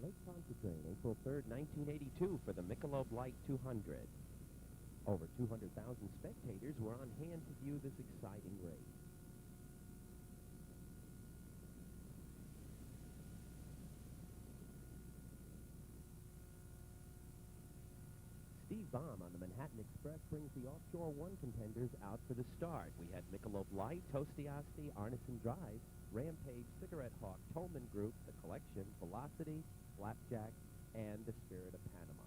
Lake Pontchartrain, April 3rd, 1982, for the Michelob Light 200. Over 200,000 spectators were on hand to view this exciting race. Steve Baum on the Manhattan Express brings the Offshore 1 contenders out for the start. We had Michelob Light, Toasty Asti, Arneson Drive, Rampage, Cigarette Hawk, Tolman Group, The Collection, Velocity, Flapjack, and the Spirit of Panama.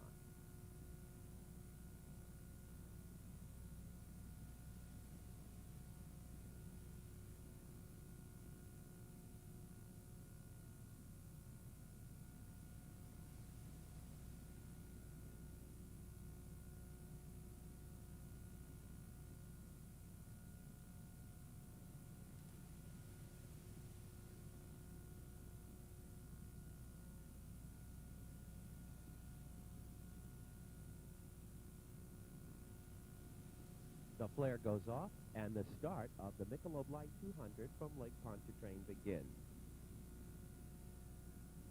The flare goes off, and the start of the Michelob Light 200 from Lake Pontchartrain begins.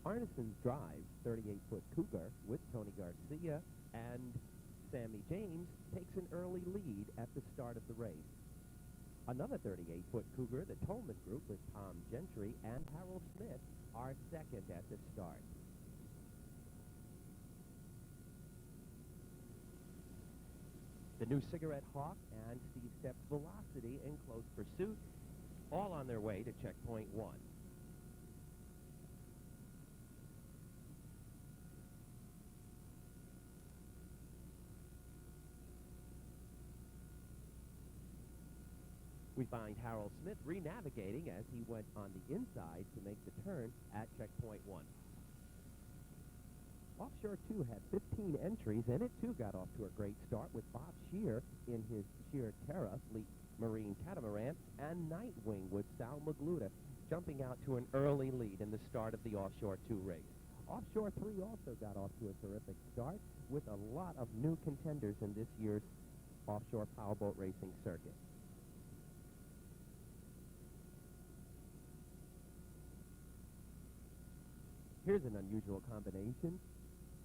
Arneson's Drive, 38-foot Cougar, with Tony Garcia and Sammy James, takes an early lead at the start of the race. Another 38-foot Cougar, the Tolman Group, with Tom Gentry and Harold Smith, are second at the start. The new Cigarette Hawk and Steve Stepp's Velocity in close pursuit, all on their way to checkpoint 1. We find Harold Smith re-navigating as he went on the inside to make the turn at checkpoint 1. Offshore 2 had 15 entries, and it too got off to a great start with Bob Shear in his Shear Terra Fleet Marine Catamaran, and Nightwing with Sal Magluta jumping out to an early lead in the start of the Offshore 2 race. Offshore 3 also got off to a terrific start with a lot of new contenders in this year's offshore powerboat racing circuit. Here's an unusual combination.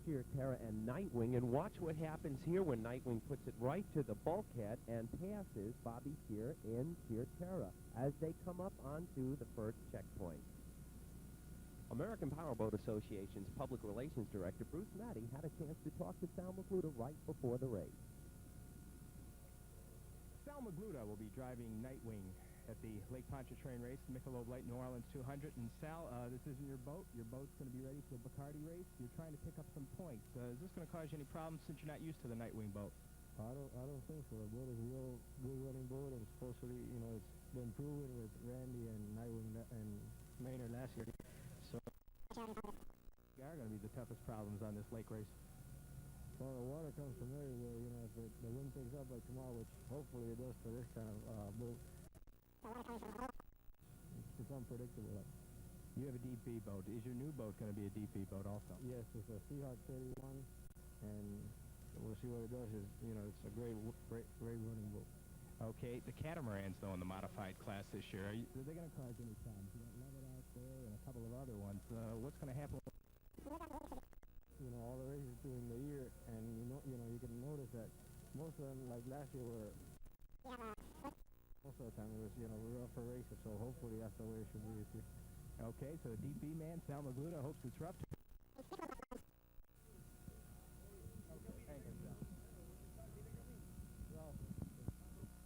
Sheer Terra and Nightwing, and watch what happens here when Nightwing puts it right to the bulkhead and passes Bobby Shear in Sheer Terra as they come up onto the first checkpoint. American Powerboat Association's Public Relations Director Bruce Matty had a chance to talk to Sal Magluta right before the race. Sal Magluta will be driving Nightwing at the Lake Pontchartrain race, Michelob Light New Orleans 200. And Sal, this isn't your boat. Your boat's going to be ready for the Bacardi race. You're trying to pick up some points. Is this going to cause you any problems since you're not used to the Nightwing boat? I don't think so. The boat is a real good running boat, and supposedly, it's been proven with Randy and Nightwing and Maynard last year. So, are going to be the toughest problems on this lake race. Well, the water comes from everywhere. If the wind picks up by tomorrow, which hopefully it does for this kind of boat, it's unpredictable. You have a DP boat. Is your new boat going to be a DP boat also? Yes, it's a Seahawk 31, and we'll see what it does. It's a great running boat. Okay, the catamarans, though, in the modified class this year, are they going to cause any problems? You got Levitt out there and a couple of other ones. What's going to happen? All the races during the year, and you can notice that most of them, like last year, were most of the time it was rougher races. So hopefully that's the way it should be this year. Okay, so the DP man, Sal Magluta, hopes it's rough.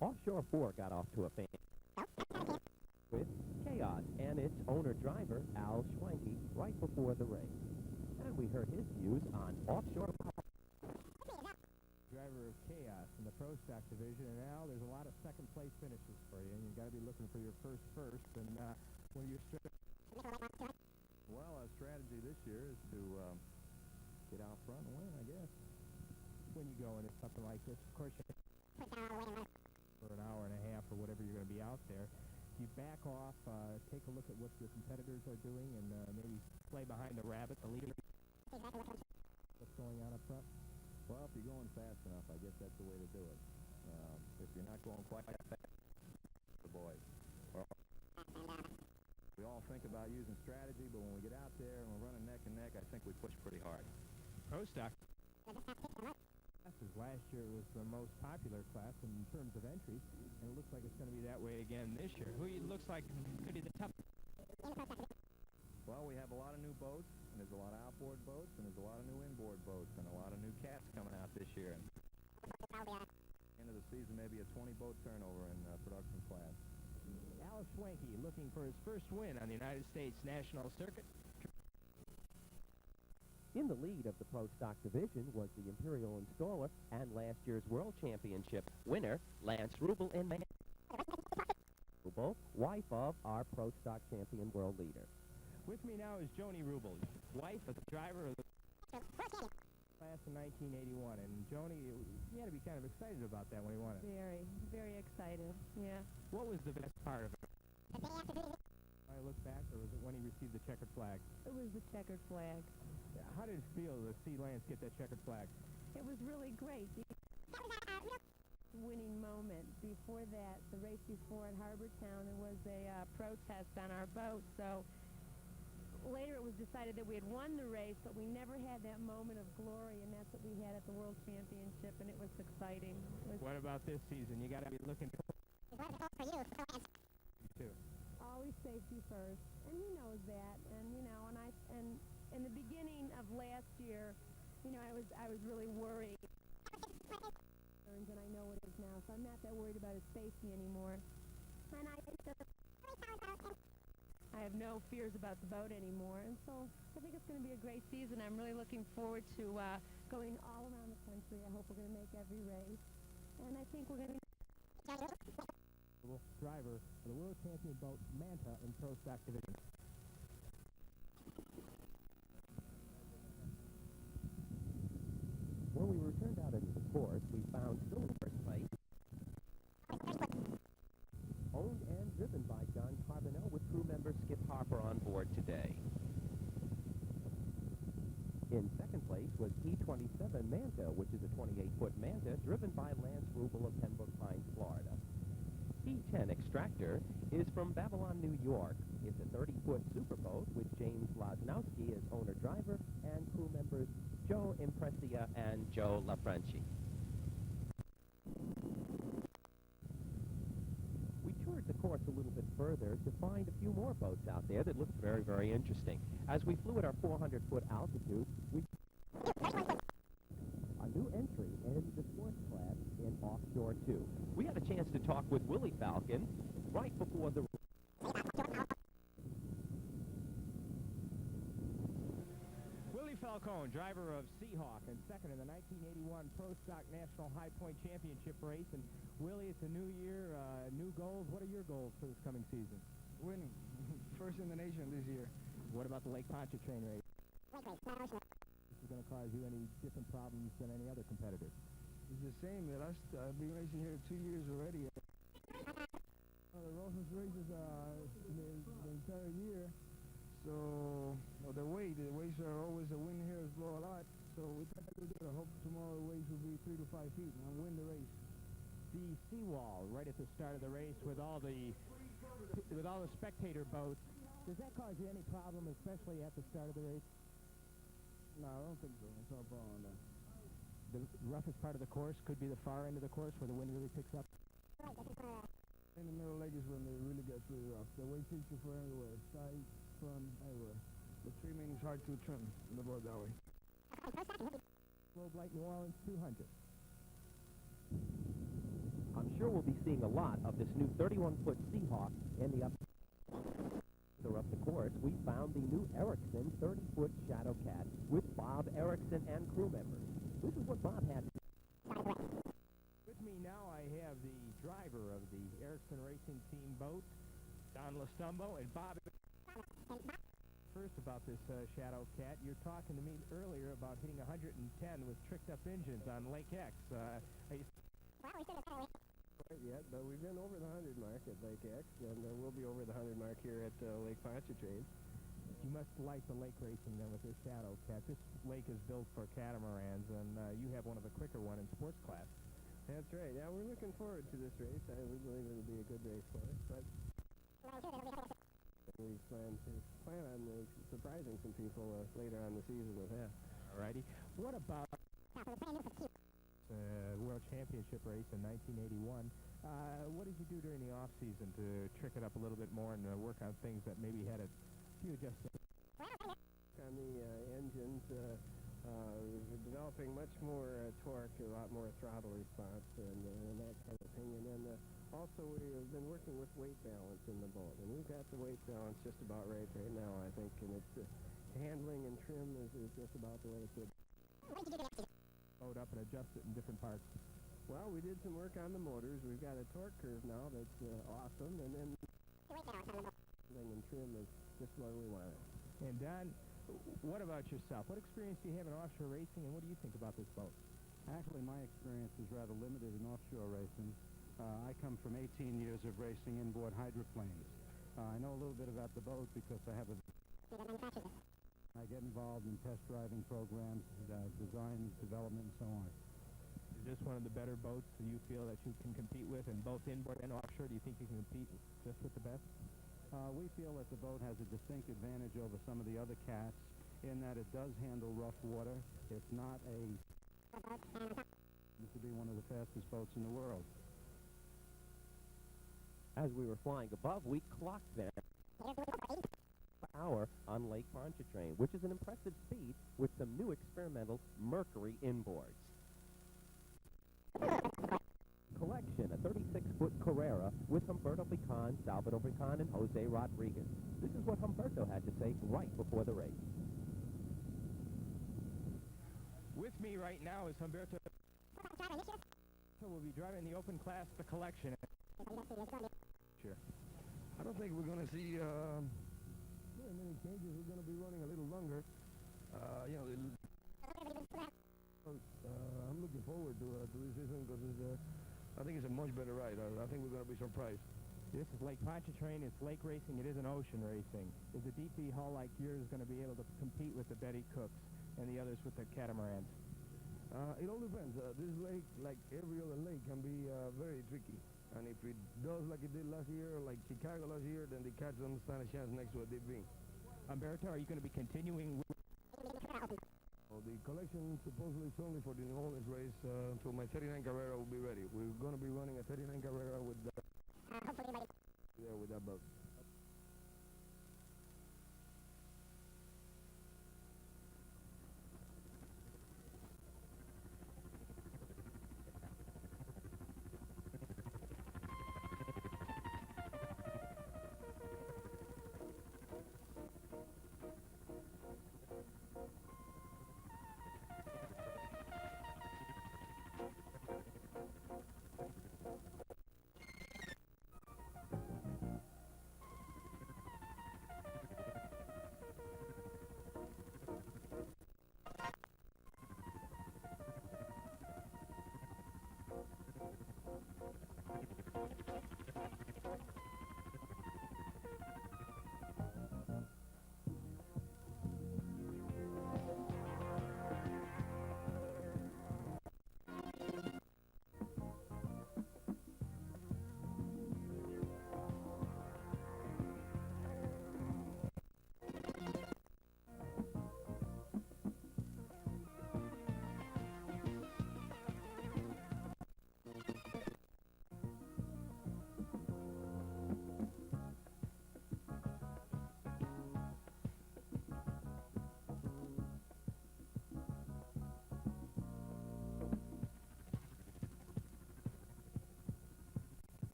Offshore 4 got off to a fan with Chaos and its owner-driver, Al Schwanke, right before the race. And we heard his views on Offshore. Driver of Chaos in the Pro Stock division, and now there's a lot of second-place finishes for you, and you've got to be looking for your first, and when you're... Well, our strategy this year is to get out front and win, I guess. When you go into something like this, of course, for an hour and a half or whatever you're going to be out there, you back off, take a look at what your competitors are doing, and maybe play behind the rabbit, the leader. What's going on up front? Well, if you're going fast enough, I guess that's the way to do it. If you're not going quite fast, the boys. We all think about using strategy, but when we get out there and we're running neck and neck, I think we push pretty hard. Pro stock. Last year it was the most popular class in terms of entries, and it looks like it's going to be that way again this year. Who looks like could be the top? Well, we have a lot of new boats, and there's a lot of outboard boats, and there's a lot of new inboard boats, and a lot of new cats coming out this year. And end of the season, maybe a 20-boat turnover in production class. Alice Schwenke looking for his first win on the United States National Circuit. In the lead of the Pro Stock division was the Imperial Installer and last year's World Championship winner, Lance Rubel in Rubel, wife of our Pro Stock champion world leader. With me now is Joni Rubel, wife of the driver of the class in 1981. And Joni, you had to be kind of excited about that when he won it. Very, very excited, yeah. What was the best part of it? I look back, or was it when he received the checkered flag? It was the checkered flag. How did it feel to see Lance get that checkered flag? It was really great. Winning moment. Before that, the race before at Harbortown, there was a protest on our boat. So later it was decided that we had won the race, but we never had that moment of glory, and that's what we had at the World Championship, and it was exciting. What about this season? You got to be looking for you too. Always safety first, and he knows that. And you know, and in the beginning of last year, you know, I was really worried. And I know it is now, so I'm not that worried about his safety anymore. And I have no fears about the boat anymore, and so I think it's going to be a great season. I'm really looking forward to going all around the country. I hope we're going to make every race, and I think we're going to be driver for the World Champion boat Manta in Pro Stock division. When we returned out into the course, we found still in first place, owned and driven by John Carbonell, with crew member Skip Harper on board today. In second place was P27 Manta, which is a 28-foot Manta driven by Lance Rubel of Pembroke Pines, Florida. P10 Extractor is from Babylon, New York. It's a 30-foot superboat with James Loznowski as owner-driver and crew members Joe Impresia and Joe LaFranchi. We toured the course a little bit further to find a few more boats out there that looked very, very interesting. As we flew at our 400-foot altitude, we a new entry in the sports class in Offshore 2. We had a chance to talk with Willie Falcon right before the Falcone, driver of Seahawk, and second in the 1981 Pro Stock National High Point Championship race. And Willie, it's a new year, new goals. What are your goals for this coming season? Winning. First in the nation this year. What about the Lake Pontchartrain race? This is going to cause you any different problems than any other competitors? It's the same. I've been racing here 2 years already. The Rosas races the entire year. So, the weights are always, the wind here is blow a lot. So we try to do that. I hope tomorrow the weights will be 3 to 5 feet and I'll win the race. The seawall right at the start of the race with all the spectator boats. Does that cause you any problem, especially at the start of the race? No, I don't think so. It's no problem on that. The roughest part of the course could be the far end of the course where the wind really picks up. In the middle leg is when it really gets really rough. The weight takes you for everywhere, side, front, everywhere. The trimming is hard to trim in the boat that way. Globe Light New Orleans 200. I'm sure we'll be seeing a lot of this new 31-foot Seahawk in the up the course. We found the new Erickson 30-foot Shadow Cat with Bob Erickson and crew members. This is what Bob had. With me now I have the driver of the Erickson Racing Team boat, Don Lastumbo, and Bob. First about this Shadow Cat, you're talking to me earlier about hitting 110 with tricked-up engines on Lake X. Yet, but we've been over the 100 mark at Lake X, and we'll be over the 100 mark here at Lake Pontchartrain. You must like the lake racing then with this Shadow Cat. This lake is built for catamarans, and you have one of the quicker one in sports class. That's right. Yeah, we're looking forward to this race. We believe it'll be a good race for us. But We plan on surprising some people later on the season with that. Alrighty. What about World Championship race in 1981? What did you do during the off season to trick it up a little bit more and work on things that maybe had a few adjustments? On the engines, we're developing much more torque, a lot more throttle response, and that kind of thing. And then also we've been working with weight balance in the boat, and we've got the weight balance just about right now, I think. And it's handling and trim is just about the way it should. Load up and adjust it in different parts. Well, we did some work on the motors. We've got a torque curve now that's awesome, and then handling and trim is just where we want it. And Don, what about yourself? What experience do you have in offshore racing, and what do you think about this boat? Actually, my experience is rather limited in offshore racing. I come from 18 years of racing inboard hydroplanes. I know a little bit about the boat because I have I get involved in test driving programs, design, development, and so on. Is this one of the better boats that you feel that you can compete with, in both inboard and offshore? Do you think you can compete just with the best? We feel that the boat has a distinct advantage over some of the other cats in that it does handle rough water. It's not to be one of the fastest boats in the world. As we were flying above, we clocked them per hour on Lake Pontchartrain, which is an impressive speed with some new experimental Mercury inboards. Collection, a 36-foot Carrera with Humberto Pecan, Salvador Pecan, and Jose Rodriguez. This is what Humberto had to say right before the race. With me right now is Humberto. So we'll be driving the open class, the Collection. Sure. I don't think we're going to see very many changes. We're going to be running a little longer. I'm looking forward to this season because I think it's a much better ride. I think we're going to be surprised. This is Lake Pontchartrain. It's lake racing. It isn't ocean racing. Is a DP hull like yours going to be able to compete with the Betty Cooks and the others with the catamarans? It all depends. This lake, like every other lake, can be very tricky. And if it does like it did last year, like Chicago last year, then the cats don't stand a chance next to a deep beam. Humberto, are you going to be continuing with... Well, the Collection supposedly is only for the New Orleans race until my 39 Carrera will be ready. We're going to be running a 39 Carrera with with that boat.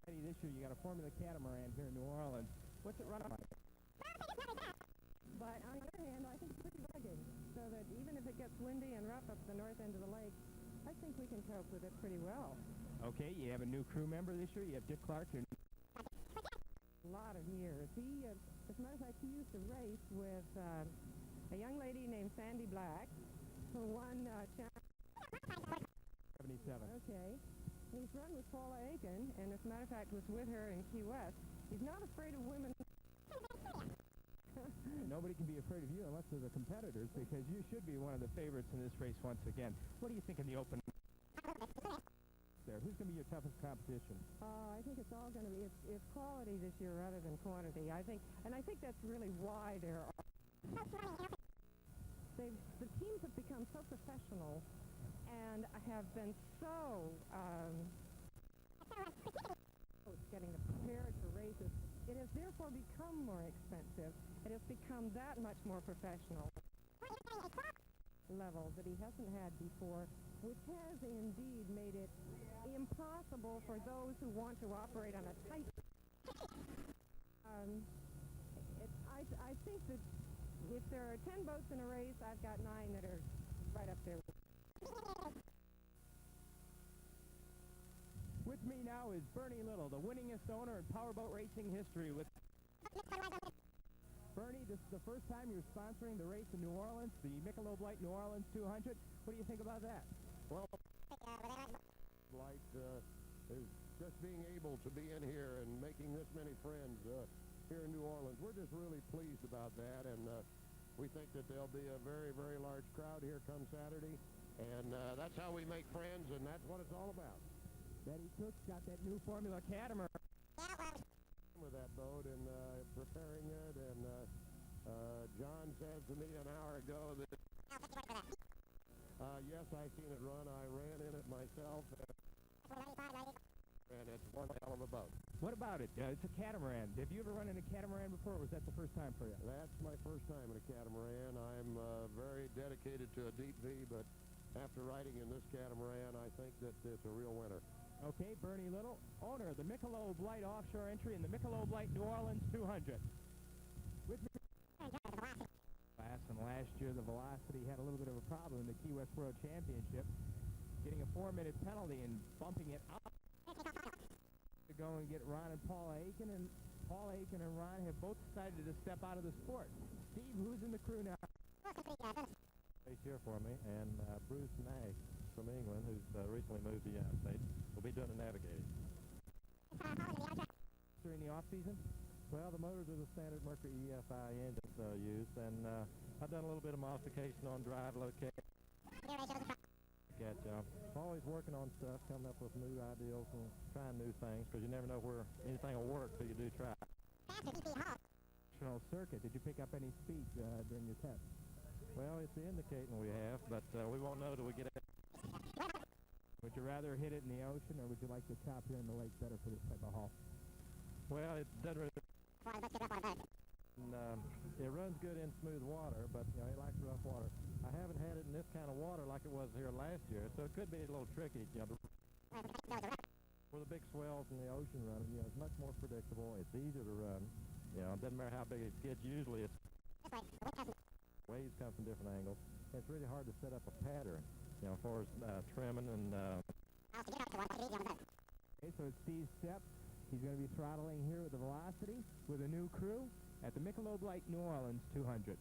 Betty, this year you got a Formula Catamaran here in New Orleans. What's it run like? But on the other hand, I think it's pretty rugged, so that even if it gets windy and rough up the north end of the lake, I think we can cope with it pretty well. Okay, you have a new crew member this year. You have Dick Clark. A lot of years. He, as a matter of fact, he used to race with a young lady named Sandy Black, who won 77. Okay. He's run with Paula Aiken, and as a matter of fact, was with her in Key West. He's not afraid of women. Nobody can be afraid of you unless they're the competitors, because you should be one of the favorites in this race once again. What do you think in the open? There, who's going to be your toughest competition? I think it's all going to be it's quality this year rather than quantity. I think that's really why there are. The teams have become so professional, and have been so getting prepared for races. It has therefore become more expensive. It has become that much more professional level that he hasn't had before, which has indeed made it impossible for those who want to operate on a tight. I think that if there are 10 boats in a race, I've got 9 that are right up there. With me now is Bernie Little, the winningest owner in powerboat racing history. With Bernie, this is the first time you're sponsoring the race in New Orleans, the Michelob Light New Orleans 200. What do you think about that? Well, Light is just being able to be in here and making this many friends here in New Orleans. We're just really pleased about that, and we think that there'll be a very, very large crowd here come Saturday, and that's how we make friends, and that's what it's all about. Betty Cook's got that new Formula catamaran. With that boat and preparing it, and John said to me an hour ago that yes, I seen it run. I ran in it myself, and it's one hell of a boat. What about it? It's a catamaran. Have you ever run in a catamaran before, or was that the first time for you? That's my first time in a catamaran. I'm very dedicated to a deep V, but after riding in this catamaran, I think that it's a real winner. Okay, Bernie Little, owner of the Michelob Light Offshore entry in the Michelob Light New Orleans 200. With me. Last year, the Velocity had a little bit of a problem in the Key West World Championship, getting a 4-minute penalty and bumping it up to go and get Ron and Paula Aiken, and Paula Aiken and Ron have both decided to step out of the sport. Steve, who's in the crew now? He's here for me, and Bruce Nash from England, who's recently moved to the United States, will be doing the navigating. During the off-season? Well, the motors are the standard Mercury EFI engines used, and I've done a little bit of modification on drive location. I'm always working on stuff, coming up with new ideals and trying new things, because you never know where anything will work till you do try. National circuit. Did you pick up any speed during your test? Well, it's indicating we have, but we won't know till we get it. Would you rather hit it in the ocean, or would you like to chop here in the lake better for this type of haul? Well, it doesn't really... it runs good in smooth water, but you know, it likes rough water. I haven't had it in this kind of water like it was here last year, so it could be a little tricky. You know, with the big swells in the ocean running, you know, it's much more predictable. It's easier to run. You know, it doesn't matter how big it gets. Usually, it's waves come from different angles. It's really hard to set up a pattern, you know, as far as trimming and. Okay, so it's Steve's step. He's going to be throttling here with the Velocity with a new crew at the Michelob Light New Orleans 200.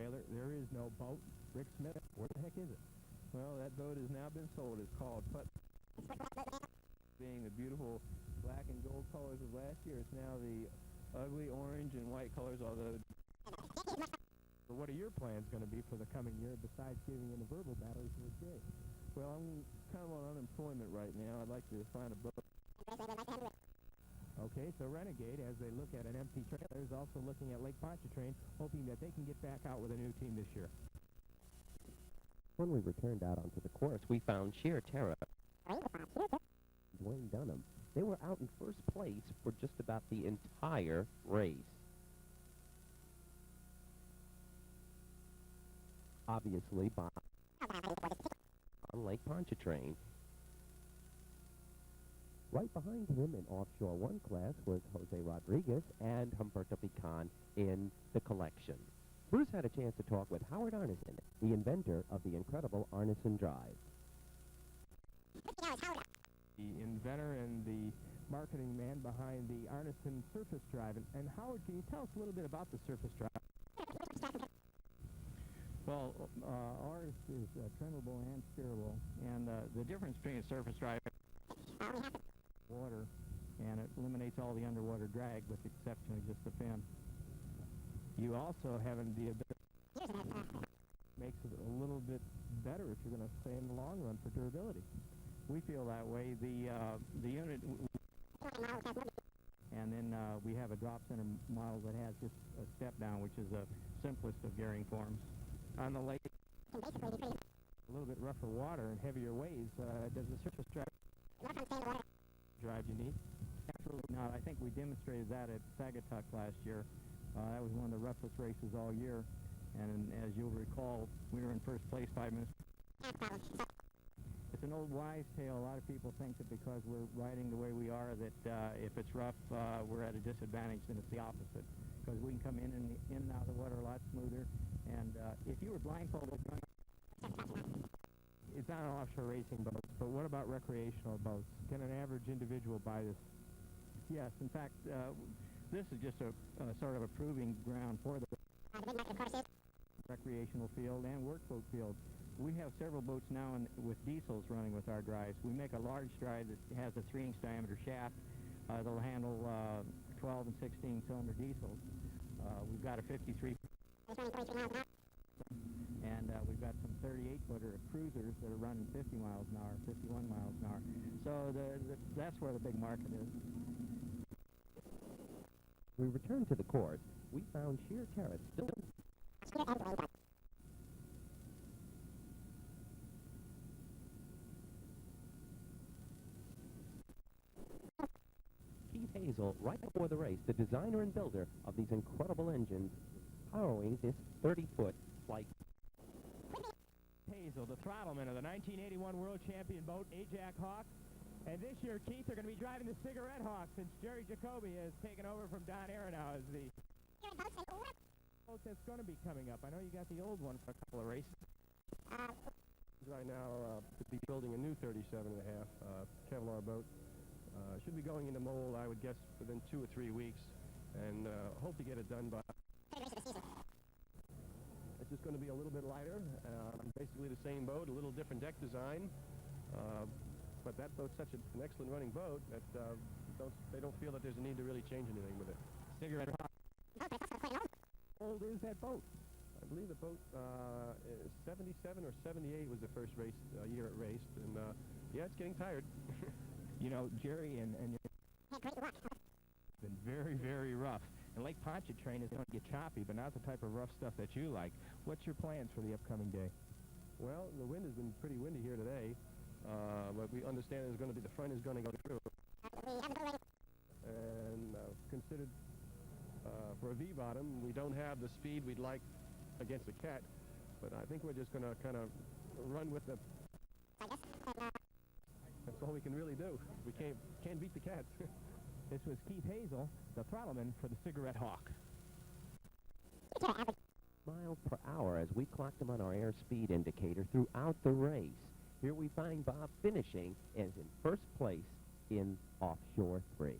Taylor, there is no boat. Rick Smith, where the heck is it? Well, that boat has now been sold. It's called Put. Being the beautiful black and gold colors of last year, it's now the ugly orange and white colors, although... So what are your plans going to be for the coming year besides giving in the verbal battles with Jay? Well, I'm kind of on unemployment right now. I'd like to find a boat. Okay, so Renegade, as they look at an empty trailer, is also looking at Lake Pontchartrain, hoping that they can get back out with a new team this year. When we returned out onto the course, we found Sheer Terra, Dwayne Dunham. They were out in first place for just about the entire race. Obviously, by on Lake Pontchartrain. Right behind him in Offshore 1 class was Jose Rodriguez and Humberto Pican in the collection. Bruce had a chance to talk with Howard Arneson, the inventor of the incredible Arneson Drive. The inventor and the marketing man behind the Arneson Surface Drive. And Howard, can you tell us a little bit about the Surface Drive? Well, ours is trimmable and steerable, and the difference between a surface drive water, and it eliminates all the underwater drag with the exception of just the fin. You also have the ability makes it a little bit better if you're going to stay in the long run for durability. We feel that way. The unit, and then we have a drop center model that has just a step down, which is the simplest of gearing forms. On the lake, a little bit rougher water and heavier waves, does the surface drive you need? Absolutely not. I think we demonstrated that at Sagatuck last year. That was one of the roughest races all year, and as you'll recall, we were in first place 5 minutes. It's an old wives' tale. A lot of people think that because we're riding the way we are, that if it's rough, we're at a disadvantage, and it's the opposite. Because we can come in and out of the water a lot smoother, and if you were blindfolded, it's not an offshore racing boat, but what about recreational boats? Can an average individual buy this? Yes, in fact, this is just a sort of a proving ground for the recreational field and workboat field. We have several boats now with diesels running with our drives. We make a large drive that has a 3-inch diameter shaft that'll handle 12 and 16 cylinder diesels. We've got a 53 and we've got some 38-footer cruisers that are running 50 miles an hour, 51 miles an hour. So that's where the big market is. We returned to the course. We found Sheer Terrace still. Keith Hazel, right before the race, the designer and builder of these incredible engines, powering this 30-foot flight. Hazel, the throttleman of the 1981 World Champion boat, Ajax Hawk. And this year, Keith, they're going to be driving the Cigarette Hawk since Jerry Jacoby has taken over from Don Aronow as the boat that's going to be coming up. I know you got the old one for a couple of races. Right now, to be building a new 37.5 Kevlar boat. Should be going into mold, I would guess, within 2 or 3 weeks, and hope to get it done by... It's just going to be a little bit lighter, basically the same boat, a little different deck design, but that boat's such an excellent running boat that they don't feel that there's a need to really change anything with it. Cigarette Hawk. How old is that boat? I believe the boat, 77 or 78 was the first year it raced, and yeah, it's getting tired. You know, Jerry and been very, very rough. And Lake Pontchartrain is going to get choppy, but not the type of rough stuff that you like. What's your plans for the upcoming day? Well, the wind has been pretty windy here today, but we understand there's going to be the front is going to go through. And considered for a V-bottom, we don't have the speed we'd like against the cat, but I think we're just going to kind of run with the... That's all we can really do. We can't beat the cat. This was Keith Hazel, the throttleman for the Cigarette Hawk. Miles per hour as we clocked him on our airspeed indicator throughout the race. Here we find Bob finishing as in first place in Offshore 3.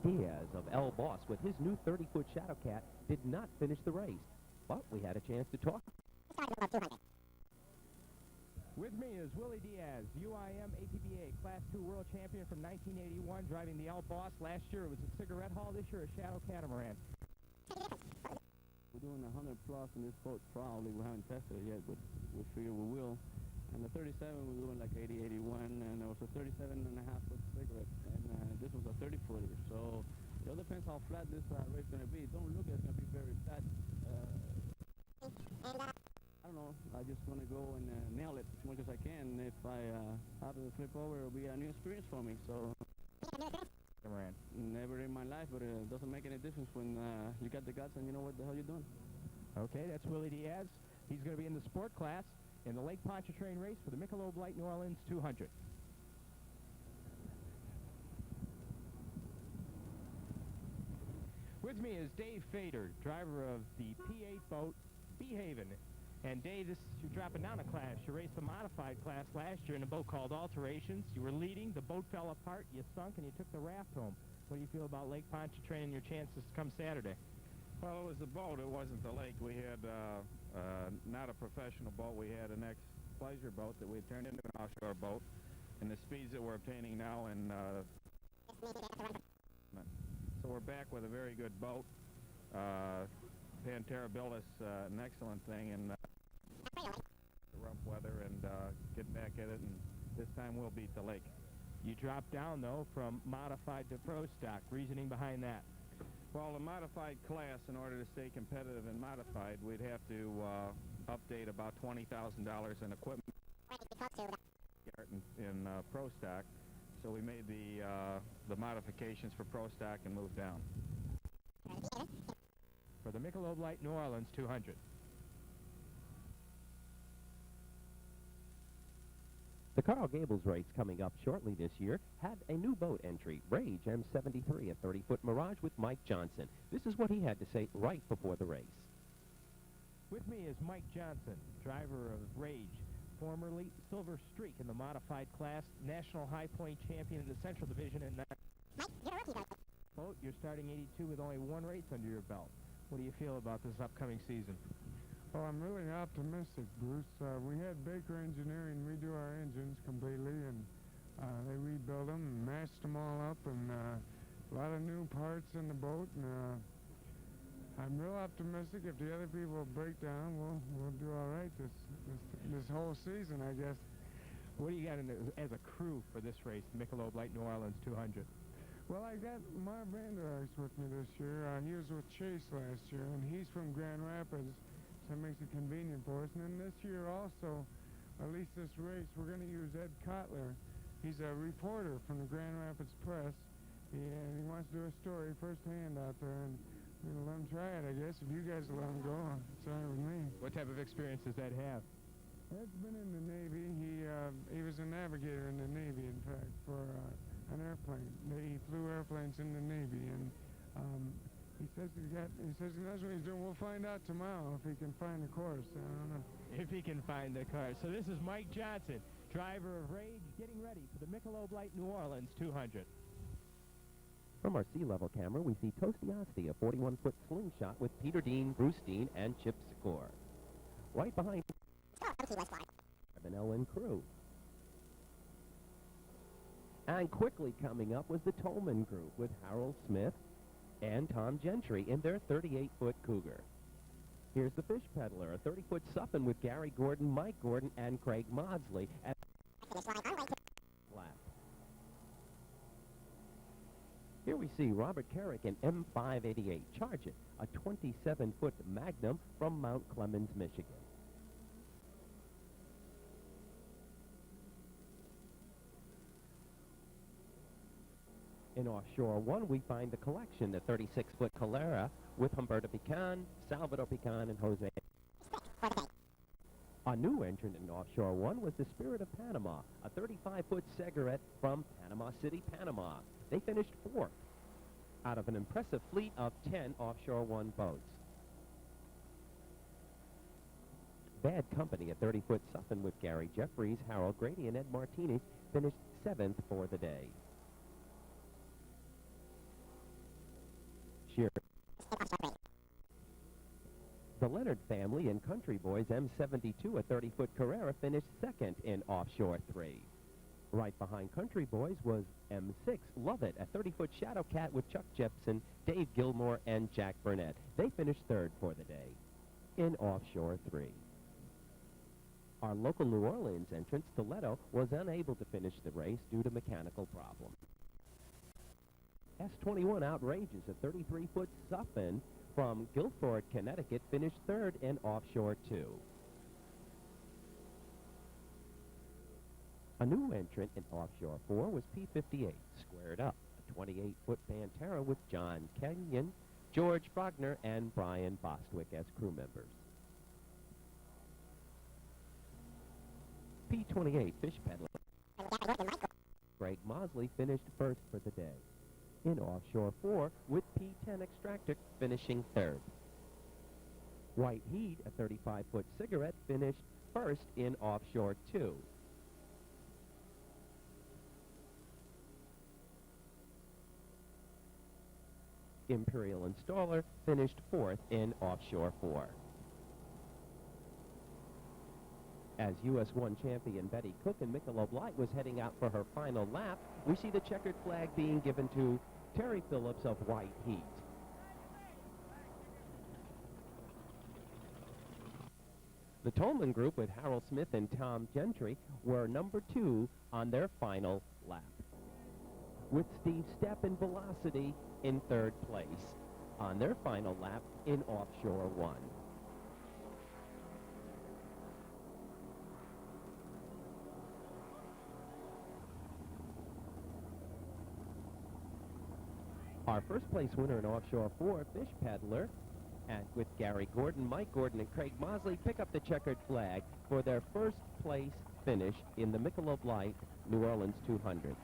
Willie Diaz of El Boss with his new 30-foot Shadow Cat did not finish the race, but we had a chance to talk. With me is Willie Diaz, UIM APBA Class 2 World Champion from 1981, driving the El Boss. Last year it was a cigarette haul, this year a Shadow Catamaran. We're doing 100 plus in this boat probably. We haven't tested it yet, but we figure we will. And the 37 we're doing like 80, 81, and there was a 37 and a half foot cigarette, and this was a 30 footer. So it all depends how flat this race is going to be. Don't look at it's going to be very flat. I don't know. I just want to go and nail it as much as I can. If I happen to flip over, it'll be a new experience for me. So never in my life, but it doesn't make any difference when you got the guts and you know what the hell you're doing. Okay, that's Willie Diaz. He's going to be in the sport class in the Lake Pontchartrain race for the Michelob Light New Orleans 200. With me is Dave Fader, driver of the P8 boat, Behaven. And Dave, you're dropping down a class. You raced the modified class last year in a boat called Alterations. You were leading, the boat fell apart, you sunk, and you took the raft home. What do you feel about Lake Pontchartrain and your chances come Saturday? Well, it was the boat. It wasn't the lake. We had not a professional boat. We had an ex-pleasure boat that we turned into an offshore boat. And the speeds that we're obtaining now, and so we're back with a very good boat. Pantera built us an excellent thing, and rough weather, and get back at it, and this time we'll beat the lake. You dropped down, though, from modified to pro stock. Reasoning behind that? Well, the modified class, in order to stay competitive in modified, we'd have to update about $20,000 in equipment in pro stock. So we made the modifications for pro stock and moved down. For the Michelob Light New Orleans 200. The Carl Gables race coming up shortly this year had a new boat entry, Rage M73, a 30-foot Mirage with Mike Johnson. This is what he had to say right before the race. With me is Mike Johnson, driver of Rage, formerly Silver Streak in the modified class, national high point champion in the Central Division. And boat, you're starting 82 with only one race under your belt. What do you feel about this upcoming season? Well, I'm really optimistic, Bruce. We had Baker Engineering redo our engines completely, and they rebuilt them and matched them all up, and a lot of new parts in the boat. And I'm real optimistic. If the other people break down, we'll do all right this whole season, I guess. What do you got as a crew for this race, Michelob Light New Orleans 200? Well, I got Marv Vanderarks with me this year. He was with Chase last year, and he's from Grand Rapids. That makes it convenient for us. And then this year also, at least this race, we're going to use Ed Kotler. He's a reporter from the Grand Rapids Press. And he wants to do a story firsthand out there. And we're going to let him try it, I guess. If you guys will let him go, it's all right with me. What type of experience does Ed have? Ed's been in the Navy. He was a navigator in the Navy, in fact, for an airplane. He flew airplanes in the Navy. And he says he knows what he's doing. We'll find out tomorrow if he can find the course. I don't know. If he can find the car. So this is Mike Johnson, driver of Rage, getting ready for the Michelob Light New Orleans 200. From our sea-level camera, we see Tostiasti, a 41-foot slingshot with Peter Dean, Bruce Dean, and Chip Secor. Right behind an Ellen crew. And quickly coming up was the Tolman group with Harold Smith and Tom Gentry in their 38-foot Cougar. Here's the Fish Peddler, a 30-foot Suffin with Gary Gordon, Mike Gordon, and Craig Maudsley at lap. Here we see Robert Carrick in M588 Charge It, a 27-foot Magnum from Mount Clemens, Michigan. In Offshore 1, we find the collection, the 36-foot Calera with Humberto Pecan, Salvador Pecan, and Jose. A new entrant in Offshore 1 was the Spirit of Panama, a 35-foot Cigarette from Panama City, Panama. They finished 4th out of an impressive fleet of 10 Offshore 1 boats. Bad Company, a 30-foot Suffin with Gary Jeffries, Harold Grady, and Ed Martinez, finished 7th for the day. cheer. The Leonard family in Country Boys M72, a 30-foot Carrera, finished second in Offshore 3. Right behind Country Boys was M6 Love It, a 30-foot Shadow Cat with Chuck Jepson, Dave Gilmore, and Jack Burnett. They finished third for the day in Offshore 3. Our local New Orleans entrant, Stiletto, was unable to finish the race due to mechanical problems. S21 Outrageous, a 33-foot Suffin from Guilford, Connecticut, finished third in Offshore 2. A new entrant in Offshore 4 was P58, Squared Up, a 28-foot Pantera with John Kenyon, George Frogner, and Brian Bostwick as crew members. P28 Fish Peddler, Greg Mosley finished first for the day. In Offshore 4 with P10 Extractor finishing third. White Heat, a 35-foot Cigarette, finished first in Offshore 2. Imperial Installer finished fourth in Offshore 4. As US 1 champion Betty Cook in Michelob Light was heading out for her final lap, we see the checkered flag being given to Terry Phillips of White Heat. The Tolman group with Harold Smith and Tom Gentry were number 2 on their final lap, with Steve Stepp and Velocity in third place on their final lap in Offshore 1. Our first place winner in Offshore 4, Fish Peddler, and with Gary Gordon, Mike Gordon, and Craig Mosley pick up the checkered flag for their first place finish in the Michelob Light New Orleans 200.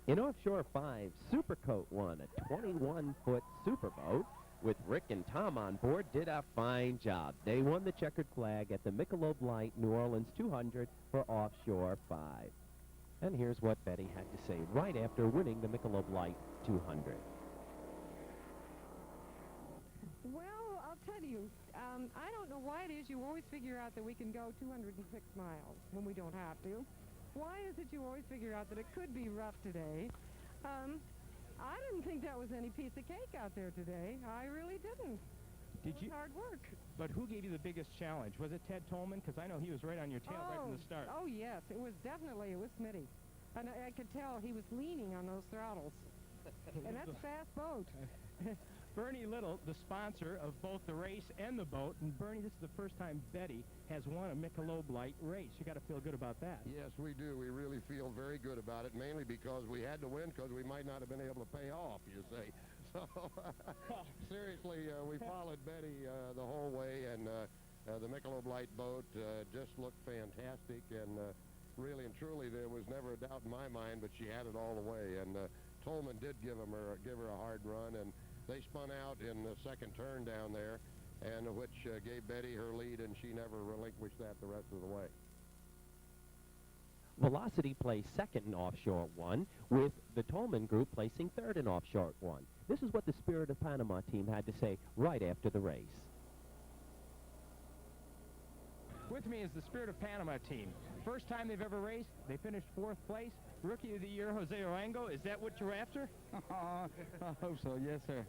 In Offshore 5, Supercoat won, a 21-foot superboat with Rick and Tom on board, did a fine job. They won the checkered flag at the Michelob Light New Orleans 200 for Offshore 5. And here's what Betty had to say right after winning the Michelob Light 200. Well, I'll tell you, I don't know why it is you always figure out that we can go 206 miles when we don't have to. Why is it you always figure out that it could be rough today? I didn't think that was any piece of cake out there today. I really didn't. It was hard work. But who gave you the biggest challenge? Was it Ted Tolman? Because I know he was right on your tail right from the start. Oh, yes. It was Smitty. And I could tell he was leaning on those throttles. And that's a fast boat. Bernie Little, the sponsor of both the race and the boat. And Bernie, this is the first time Betty has won a Michelob Light race. You got to feel good about that. Yes, we do. We really feel very good about it, mainly because we had to win because we might not have been able to pay off, you say. So, seriously, we followed Betty the whole way, and the Michelob Light boat just looked fantastic, and really and truly there was never a doubt in my mind, but she had it all the way, and Tolman did give her a hard run, and they spun out in the second turn down there, and which gave Betty her lead, and she never relinquished that the rest of the way. Velocity placed second in Offshore 1, with the Tolman group placing third in Offshore 1. This is what the Spirit of Panama team had to say right after the race. With me is the Spirit of Panama team. First time they've ever raced, they finished fourth place. Rookie of the Year, Jose Orango. Is that what you're after? I hope so, yes, sir.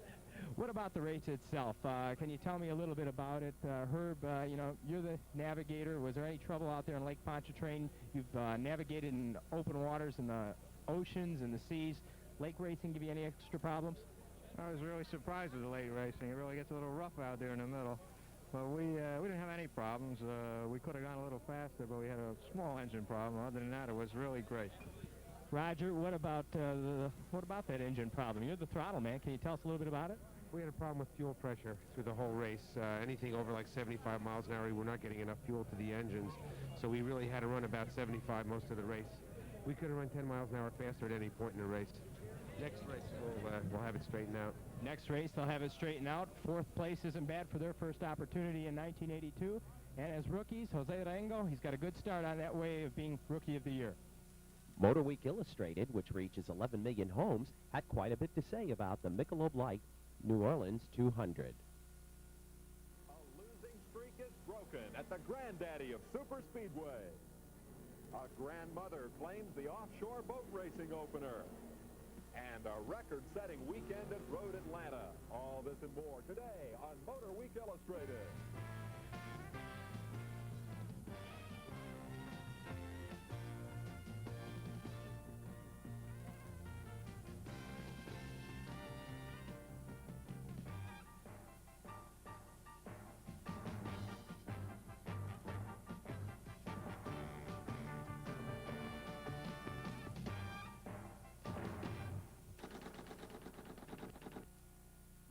What about the race itself? Can you tell me a little bit about it? Herb, you know, you're the navigator. Was there any trouble out there in Lake Pontchartrain? You've navigated in open waters in the oceans and the seas. Lake racing give you any extra problems? I was really surprised with the lake racing. It really gets a little rough out there in the middle. But we didn't have any problems. We could have gone a little faster, but we had a small engine problem. Other than that, it was really great. Roger, what about that engine problem? You're the throttle man. Can you tell us a little bit about it? We had a problem with fuel pressure through the whole race. Anything over like 75 miles an hour, we were not getting enough fuel to the engines. So we really had to run about 75 most of the race. We could have run 10 miles an hour faster at any point in the race. Next race, we'll have it straightened out. Next race, they'll have it straightened out. Fourth place isn't bad for their first opportunity in 1982. And as rookies, Jose Rango, he's got a good start on that way of being Rookie of the Year. Motor Week Illustrated, which reaches 11 million homes, had quite a bit to say about the Michelob Light New Orleans 200. A losing streak is broken at the granddaddy of super speedway. A grandmother claims the offshore boat racing opener. And a record-setting weekend at Road Atlanta. All this and more today on Motor Week Illustrated.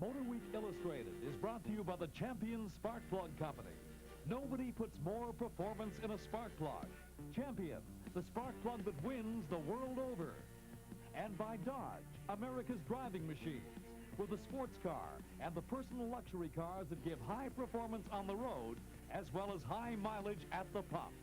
Motor Week Illustrated is brought to you by the Champion Spark Plug Company. Nobody puts more performance in a spark plug. Champion, the spark plug that wins the world over. And by Dodge, America's driving machines, with the sports car and the personal luxury cars that give high performance on the road, as well as high mileage at the pump.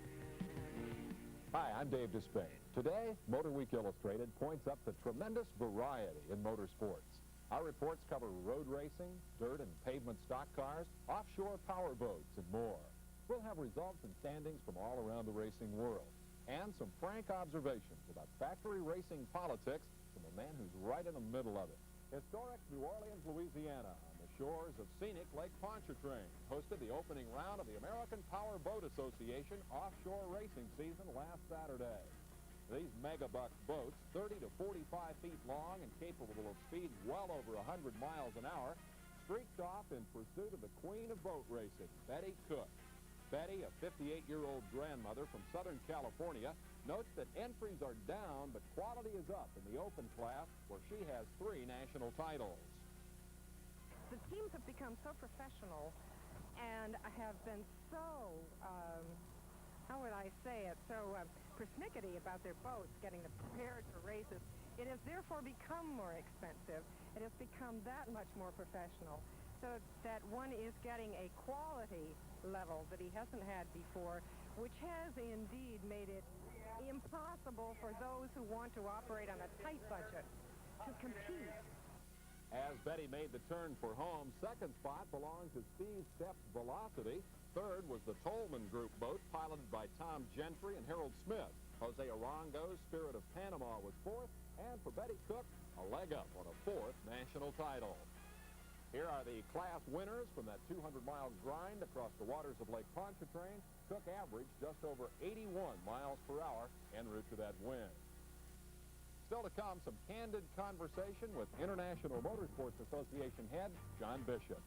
Hi, I'm Dave Despain. Today, Motor Week Illustrated points up the tremendous variety in motorsports. Our reports cover road racing, dirt and pavement stock cars, offshore powerboats, and more. We'll have results and standings from all around the racing world, and some frank observations about factory racing politics from a man who's right in the middle of it. Historic New Orleans, Louisiana, on the shores of scenic Lake Pontchartrain, hosted the opening round of the American Powerboat Association offshore racing season last Saturday. These megabuck boats, 30 to 45 feet long and capable of speeds well over 100 miles an hour, streaked off in pursuit of the queen of boat racing, Betty Cook. Betty, a 58-year-old grandmother from Southern California, notes that entries are down, but quality is up in the open class, where she has 3 national titles. The teams have become so professional and have been so, how would I say it, so persnickety about their boats getting them prepared for races. It has therefore become more expensive. It has become that much more professional, so that one is getting a quality level that he hasn't had before, which has indeed made it impossible for those who want to operate on a tight budget to compete. As Betty made the turn for home, second spot belonged to Steve Stepp's Velocity. Third was the Tolman Group boat, piloted by Tom Gentry and Harold Smith. Jose Arango's Spirit of Panama was fourth, and for Betty Cook, a leg up on a 4th national title. Here are the class winners from that 200-mile grind across the waters of Lake Pontchartrain. Cook averaged just over 81 miles per hour en route to that win. Still to come, some candid conversation with International Motorsports Association head John Bishop.